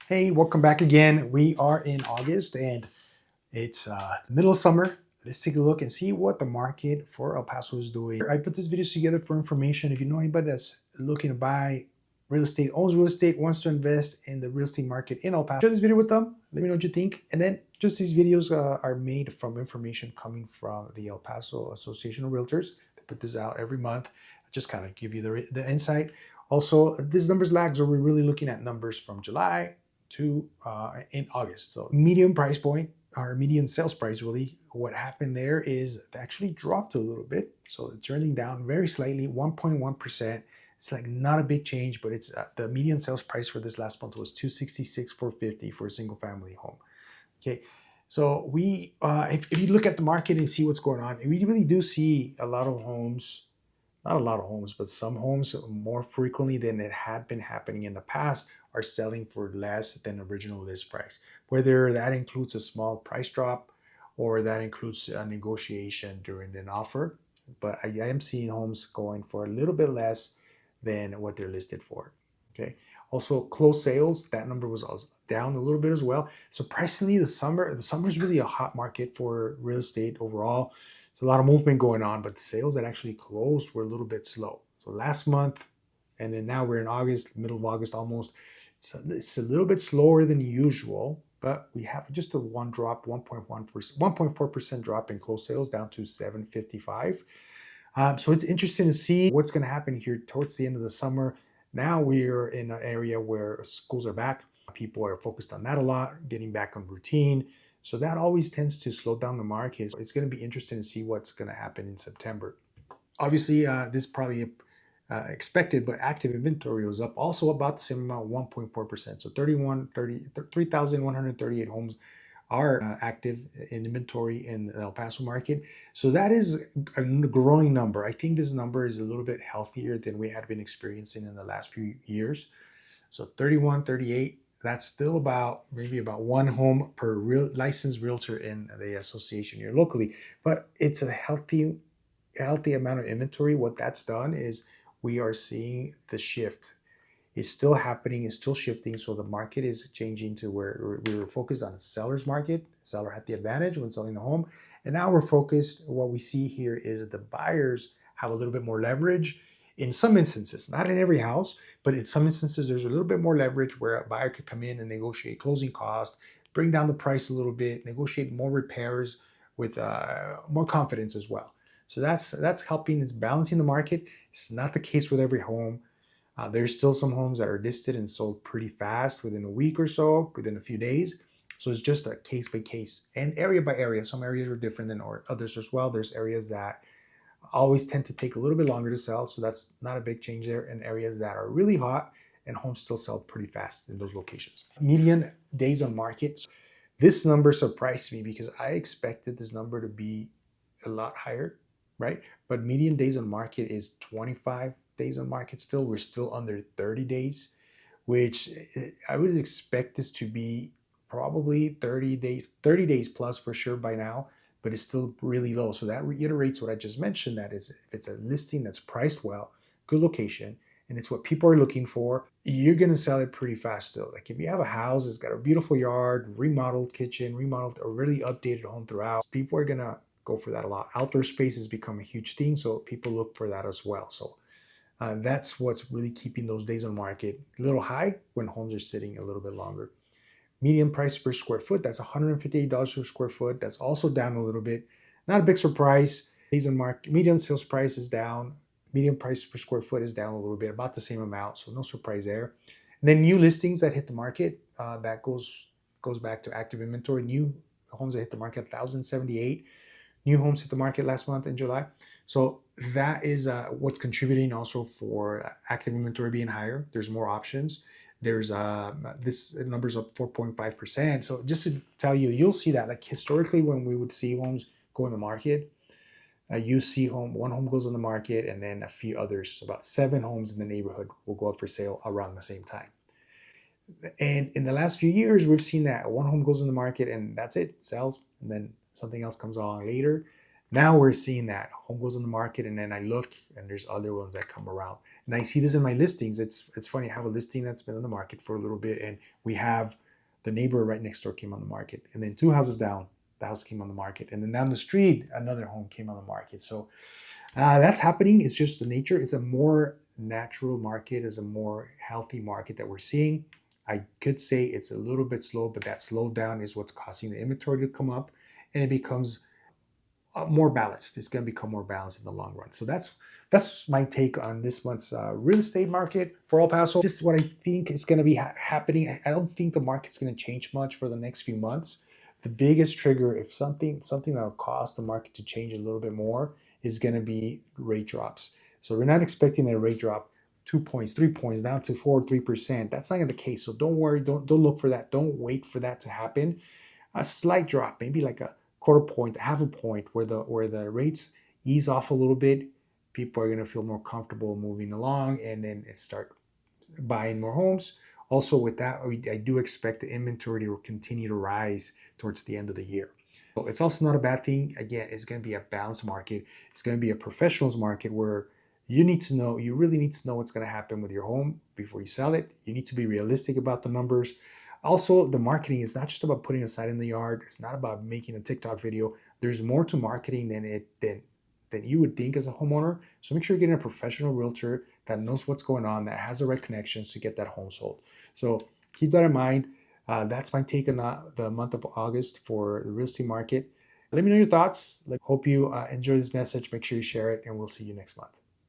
Hey, welcome back again. We are in August and it's the middle of summer. Let's take a look and see what the market for El Paso is doing. I put this video together for information. If you know anybody that's looking to buy real estate, owns real estate, wants to invest in the real estate market in El Paso, share this video with them. Let me know what you think. And then just these videos are made from information coming from the El Paso Association of Realtors. They put this out every month. Just kind of give you the insight. Also, this numbers lags, or we're really looking at numbers from July to in August. So medium price point, our median sales price, really what happened there is it actually dropped a little bit. So it's trending down very slightly, 1.1%. It's like not a big change, but it's the median sales price for this last month was 266,450 for a single family home. Okay, so if you look at the market and see what's going on, we really do see a lot of homes, not a lot of homes, but some homes more frequently than it had been happening in the past are selling for less than original list price. Whether that includes a small price drop or that includes a negotiation during an offer. But I am seeing homes going for a little bit less than what they're listed for. Okay. Also, closed sales, that number was down a little bit as well. Surprisingly, the summer is really a hot market for real estate overall. It's a lot of movement going on, but sales that actually closed were a little bit slow. So last month, and then now we're in August, middle of August almost. So it's a little bit slower than usual, but we have just a one drop, 1.4% drop in closed sales down to 755. So it's interesting to see what's going to happen here towards the end of the summer. Now we're in an area where schools are back. People are focused on that a lot, getting back on routine. So that always tends to slow down the market. It's going to be interesting to see what's going to happen in September. Obviously, this is probably expected, but active inventory was up also about the same amount, 1.4%. So 3,138 homes are active in inventory in the El Paso market. So that is a growing number. I think this number is a little bit healthier than we had been experiencing in the last few years. So 31, 38, that's still maybe about one home per licensed realtor in the association here locally. But it's a healthy amount of inventory. What that's done is we are seeing the shift. It's still happening, it's still shifting. So the market is changing to where we were focused on the seller's market. Seller had the advantage when selling the home. And now we're focused, what we see here is that the buyers have a little bit more leverage in some instances, not in every house, but in some instances, there's a little bit more leverage where a buyer could come in and negotiate closing costs, bring down the price a little bit, negotiate more repairs with more confidence as well. So that's helping. It's balancing the market. It's not the case with every home. There's still some homes that are listed and sold pretty fast within a week or so, within a few days. So it's just a case by case and area by area. Some areas are different than others as well. There's areas that always tend to take a little bit longer to sell. So that's not a big change there. And areas that are really hot and homes still sell pretty fast in those locations. Median days on market. This number surprised me because I expected this number to be a lot higher, right? But median days on market is 25 days on market still. We're still under 30 days, which I would expect this to be probably 30 days plus for sure by now, but it's still really low. So that reiterates what I just mentioned. That is, if it's a listing that's priced well, good location, and it's what people are looking for, you're going to sell it pretty fast still. Like if you have a house that's got a beautiful yard, remodeled kitchen, remodeled or really updated home throughout, people are going to go for that a lot. Outdoor space has become a huge thing, so people look for that as well. So that's what's really keeping those days on market a little high when homes are sitting a little bit longer. Median price per square foot, that's $158 per square foot. That's also down a little bit. Not a big surprise. Days on market, median sales price is down. Median price per square foot is down a little bit, about the same amount. So no surprise there. And then new listings that hit the market, that goes back to active inventory. New homes that hit the market, 1,078. New homes hit the market last month in July. So that is what's contributing also for active inventory being higher. There's more options. There's this number's up 4.5%. So just to tell you, you'll see that like historically when we would see homes go in the market, you see one home goes on the market and then a few others, about 7 homes in the neighborhood will go up for sale around the same time. And in the last few years, we've seen that one home goes on the market and that's it, sells, and then something else comes along later. Now we're seeing that home goes on the market and then I look and there's other ones that come around. And I see this in my listings. It's funny. I have a listing that's been on the market for a little bit, and we have the neighbor right next door came on the market, and then two houses down, the house came on the market, and then down the street, another home came on the market. So that's happening. It's just the nature. It's a more natural market. It's a more healthy market that we're seeing. I could say it's a little bit slow, but that slowdown is what's causing the inventory to come up, and it becomes more balanced. It's going to become more balanced in the long run. So that's my take on this month's real estate market for El Paso. Just what I think is going to be happening. I don't think the market's going to change much for the next few months. The biggest trigger, if something that will cause the market to change a little bit more, is going to be rate drops. So we're not expecting a rate drop 2 points, 3 points down to 3%. That's not the case. So don't worry. Don't look for that. Don't wait for that to happen. A slight drop, maybe like a quarter point, half a point, where the rates ease off a little bit, people are going to feel more comfortable moving along, and then start buying more homes. Also, with that, I do expect the inventory to continue to rise towards the end of the year. So it's also not a bad thing. Again, it's going to be a balanced market. It's going to be a professionals market where you really need to know what's going to happen with your home before you sell it. You need to be realistic about the numbers. Also, the marketing is not just about putting a sign in the yard. It's not about making a TikTok video. There's more to marketing than you would think as a homeowner. So make sure you're getting a professional realtor that knows what's going on, that has the right connections to get that home sold. So keep that in mind. That's my take on the month of August for the real estate market. Let me know your thoughts. Hope you enjoy this message. Make sure you share it, and we'll see you next month.